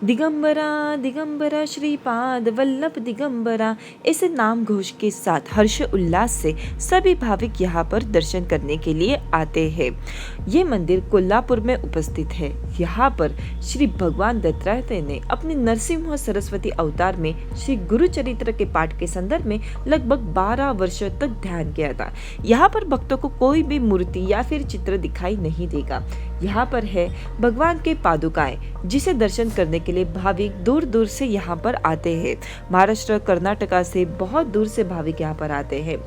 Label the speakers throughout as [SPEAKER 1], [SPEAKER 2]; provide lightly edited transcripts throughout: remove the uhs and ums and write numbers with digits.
[SPEAKER 1] दिगंबरा दिगंबरा श्रीपाद वल्लभ दिगंबरा, ऐसे नाम घोष के साथ हर्ष उल्लास से सभी भाविक यहाँ पर दर्शन करने के लिए आते हैं। ये मंदिर कोल्हापुर में उपस्थित है। यहाँ पर श्री भगवान दत्तात्रेय ने अपने नरसिंह सरस्वती अवतार में श्री गुरु चरित्र के पाठ के संदर्भ में लगभग 12 वर्षों तक ध्यान किया था। यहाँ पर भक्तों को कोई भी मूर्ति या फिर चित्र दिखाई नहीं देगा। यहाँ पर है भगवान के पादुकाएं, जिसे दर्शन करने के लिए भाविक दूर दूर से यहाँ पर आते हैं। महाराष्ट्र, कर्नाटका से बहुत दूर से भाविक यहाँ पर आते हैं।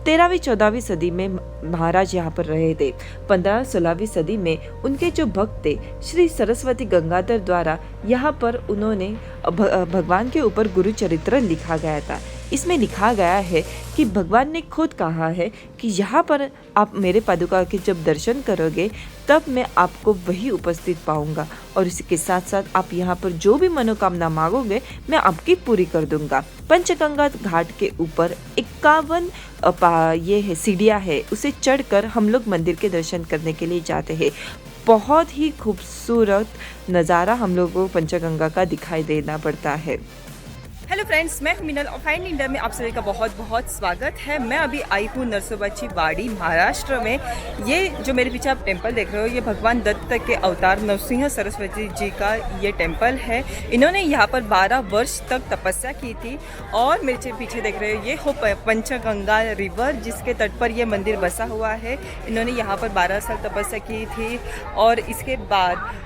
[SPEAKER 1] 13वीं 14वीं सदी में महाराज यहाँ पर रहे थे। 15-16वीं सदी में उनके जो भक्त थे श्री सरस्वती गंगाधर द्वारा यहाँ पर उन्होंने भगवान के ऊपर गुरु चरित्र लिखा गया था। इसमें लिखा गया है कि भगवान ने खुद कहा है कि यहाँ पर आप मेरे पादुका के जब दर्शन करोगे तब मैं आपको वही उपस्थित पाऊंगा, और इसी के साथ साथ आप यहाँ पर जो भी मनोकामना मांगोगे मैं आपकी पूरी कर दूंगा। पंचगंगा घाट के ऊपर 51 ये है सीढ़ियाँ है, उसे चढ़कर हम लोग मंदिर के दर्शन करने के लिए जाते हैं। बहुत ही खूबसूरत नज़ारा हम लोगों को पंचगंगा का दिखाई देना पड़ता है।
[SPEAKER 2] हेलो फ्रेंड्स, मैं हूं मिनल और फाइन इंडिया में आप सभी का बहुत बहुत स्वागत है। मैं अभी आई हूं नरसोबाची वाड़ी महाराष्ट्र में। ये जो मेरे पीछे आप टेंपल देख रहे हो, ये भगवान दत्त के अवतार नरसिंह सरस्वती जी का ये टेंपल है। इन्होंने यहाँ पर 12 वर्ष तक तपस्या की थी। और मेरे पीछे देख रहे हो ये हो पंचगंगा रिवर, जिसके तट पर ये मंदिर बसा हुआ है। इन्होंने यहाँ पर 12 साल तपस्या की थी। और इसके बाद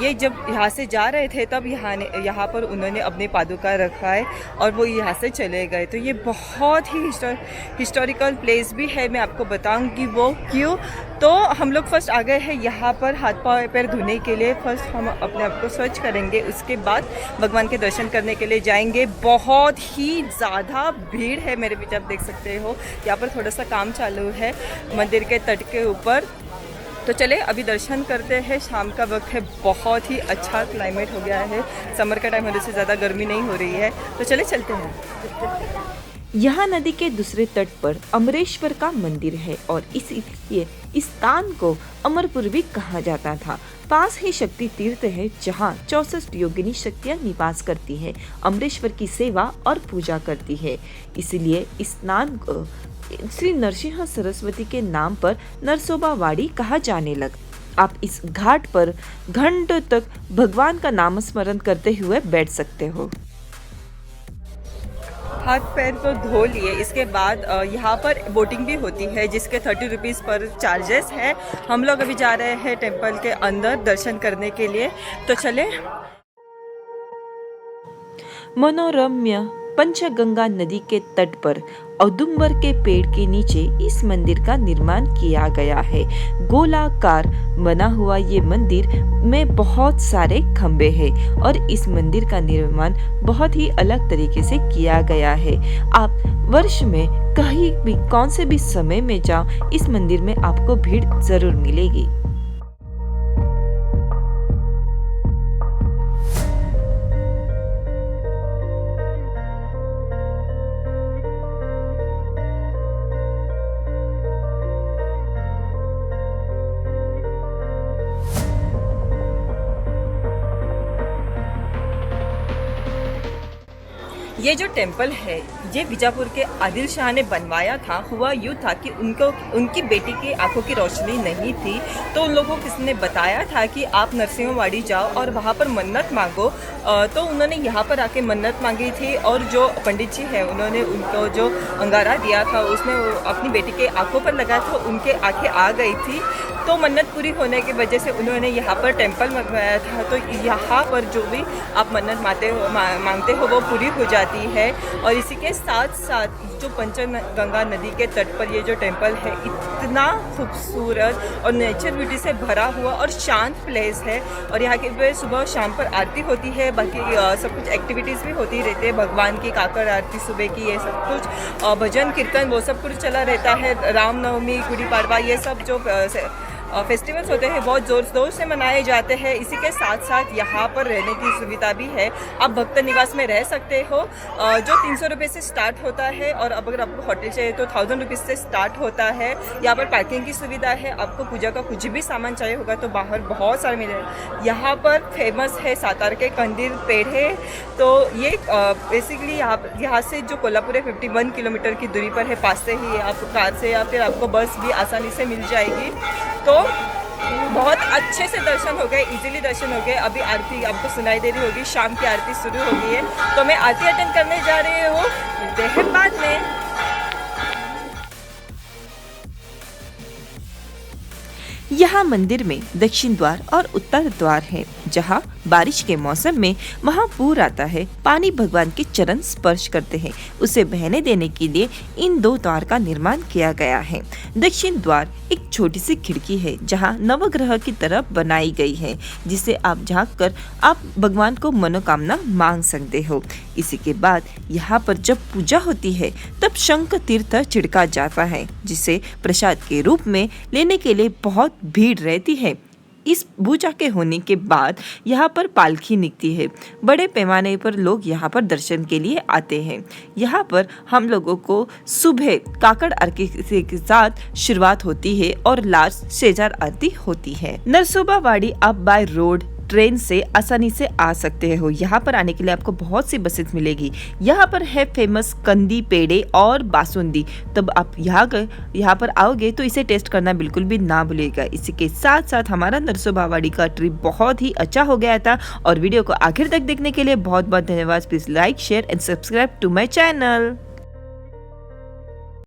[SPEAKER 2] ये जब यहाँ से जा रहे थे तब यहाँ पर उन्होंने अपने पादुका रखा है और वो यहाँ से चले गए। तो ये बहुत ही हिस्टोरिकल प्लेस भी है। मैं आपको बताऊंगी वो क्यों। तो हम लोग फर्स्ट आ गए हैं यहाँ पर हाथ पाँव पैर धोने के लिए। फर्स्ट हम अपने आप को स्वच्छ करेंगे, उसके बाद भगवान के दर्शन करने के लिए जाएंगे। बहुत ही ज़्यादा भीड़ है, मेरे पीछे आप देख सकते हो। यहाँ पर थोड़ा सा काम चालू है मंदिर के तट के ऊपर। तो चले अभी दर्शन करते हैं। शाम का वक्त है, बहुत ही अच्छा क्लाइमेट हो गया है। समर का टाइम होने से ज़्यादा गर्मी नहीं हो रही है। तो चले चलते हैं।
[SPEAKER 1] यहाँ नदी के दूसरे तट पर अमरेश्वर का मंदिर है और इसलिए इस स्थान को अमरपुर भी कहा जाता था। पास ही शक्ति तीर्थ है, जहाँ 64 योगिनी शक्तियाँ निवास करती हैं, अमरेश्वर की सेवा और पूजा करती है। इसलिए इस स्नान को श्री नरसिंह सरस्वती के नाम पर नरसोबा वाड़ी कहा जाने लगा। आप इस घाट पर घंटों तक भगवान का नाम स्मरण करते हुए बैठ सकते हो।
[SPEAKER 2] हाथ पैर तो धो लिए, इसके बाद यहाँ पर बोटिंग भी होती है, जिसके 30 रुपीज़ पर चार्जेस है। हम लोग अभी जा रहे हैं टेंपल के अंदर दर्शन करने के लिए। तो चले।
[SPEAKER 1] मनोरम्य पंचगंगा नदी के तट पर औदुंबर के पेड़ के नीचे इस मंदिर का निर्माण किया गया है। गोलाकार बना हुआ ये मंदिर में बहुत सारे खंबे हैं और इस मंदिर का निर्माण बहुत ही अलग तरीके से किया गया है। आप वर्ष में कहीं भी कौन से भी समय में जाओ, इस मंदिर में आपको भीड़ जरूर मिलेगी।
[SPEAKER 2] ये जो टेंपल है ये बीजापुर के आदिल शाह ने बनवाया था। हुआ यूँ था कि उनकी बेटी की आंखों की रोशनी नहीं थी, तो उन लोगों को किसी ने बताया था कि आप नरसिंहवाड़ी जाओ और वहाँ पर मन्नत मांगो। तो उन्होंने यहाँ पर आके मन्नत मांगी थी और जो पंडित जी है उन्होंने उनको जो अंगारा दिया था उसने अपनी बेटी के आंखों पर लगाया था, उनके आंखें आ गई थी। तो मन्नत पूरी होने की वजह से उन्होंने यहाँ पर टेंपल मंगवाया था। तो यहाँ पर जो भी आप मन्नत मांगते हो वो पूरी हो जाती है। और इसी के साथ साथ जो पंचगंगा नदी के तट पर ये जो टेंपल है, इतना खूबसूरत और नेचर ब्यूटी से भरा हुआ और शांत प्लेस है। और यहाँ के सुबह शाम पर आरती होती है, बाकी सब कुछ एक्टिविटीज़ भी होती रहती है। भगवान की काकड़ आरती सुबह की, ये सब कुछ भजन कीर्तन वो सब कुछ चला रहता है। रामनवमी, गुड़ी पाड़वा, ये सब जो फेस्टिवल्स होते हैं बहुत ज़ोर शोर से मनाए जाते हैं। इसी के साथ साथ यहाँ पर रहने की सुविधा भी है। आप भक्त निवास में रह सकते हो, जो 300 रुपये से स्टार्ट होता है, और अब अगर आपको होटल चाहिए तो 1000 रुपीज़ से स्टार्ट होता है। यहाँ पर पार्किंग की सुविधा है। आपको पूजा का कुछ भी सामान चाहिए होगा तो बाहर बहुत सारे मिलेगा। यहाँ पर फेमस है सातार के कंदील पेड़े। तो ये बेसिकली यहाँ से जो कोल्हापुर है 51 किलोमीटर की दूरी पर है, पास से ही आप कार से या फिर आपको बस भी आसानी से मिल जाएगी। तो बहुत अच्छे से दर्शन हो गए, इजीली दर्शन हो गए। अभी आरती आपको सुनाई दे रही होगी, शाम की आरती शुरू हो गई है। तो मैं आरती अटेंड करने जा रही हूँ, मिलते हैं बाद में।
[SPEAKER 1] यहाँ मंदिर में दक्षिण द्वार और उत्तर द्वार है। जहाँ बारिश के मौसम में महापूर आता है, पानी भगवान के चरण स्पर्श करते हैं, उसे बहने देने के लिए इन दो द्वार का निर्माण किया गया है। दक्षिण द्वार एक छोटी सी खिड़की है जहाँ नवग्रह की तरफ बनाई गई है, जिसे आप झांक कर आप भगवान को मनोकामना मांग सकते हो। इसी के बाद यहाँ पर जब पूजा होती है तब शंख तीर्थ छिड़का जाता है, जिसे प्रसाद के रूप में लेने के लिए बहुत भीड़ रहती है। इस पूजा के होने के बाद यहाँ पर पालकी निकलती है। बड़े पैमाने पर लोग यहाँ पर दर्शन के लिए आते हैं। यहाँ पर हम लोगों को सुबह काकड़ आरती के साथ शुरुआत होती है और लास्ट सेजार आरती होती है। नरसोबा वाड़ी आप बाय रोड ट्रेन से आसानी से आ सकते हो। यहाँ पर आने के लिए आपको बहुत सी बसेस मिलेगी। यहाँ पर है फेमस कंदी पेड़े और बासुंदी। तब आप यहाँ पर आओगे तो इसे टेस्ट करना बिल्कुल भी ना भूलिएगा। इसी के साथ साथ हमारा नरसोबा वाड़ी का ट्रिप बहुत ही अच्छा हो गया था। और वीडियो को आखिर तक देखने के लिए बहुत बहुत धन्यवाद। Please like share and subscribe to my channel.